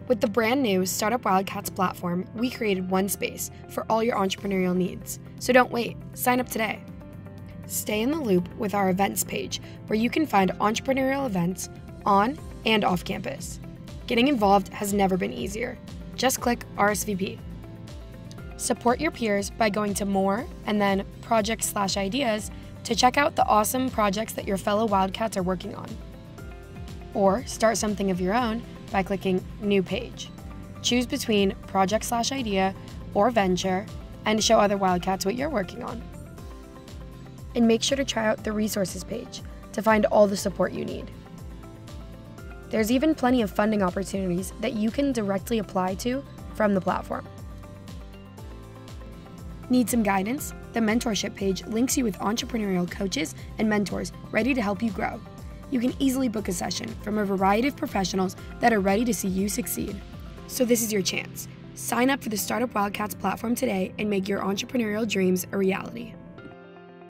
With the brand new Startup Wildcats platform, we created one space for all your entrepreneurial needs. So don't wait, sign up today. Stay in the loop with our events page, where you can find entrepreneurial events on and off campus. Getting involved has never been easier. Just click RSVP. Support your peers by going to More and then Projects/Ideas to check out the awesome projects that your fellow Wildcats are working on. Or start something of your own by clicking New Page. Choose between Project/Idea or Venture and show other Wildcats what you're working on. And make sure to try out the Resources page to find all the support you need. There's even plenty of funding opportunities that you can directly apply to from the platform. Need some guidance? The Mentorship page links you with entrepreneurial coaches and mentors ready to help you grow. You can easily book a session from a variety of professionals that are ready to see you succeed. So this is your chance. Sign up for the Startup Wildcats platform today and make your entrepreneurial dreams a reality.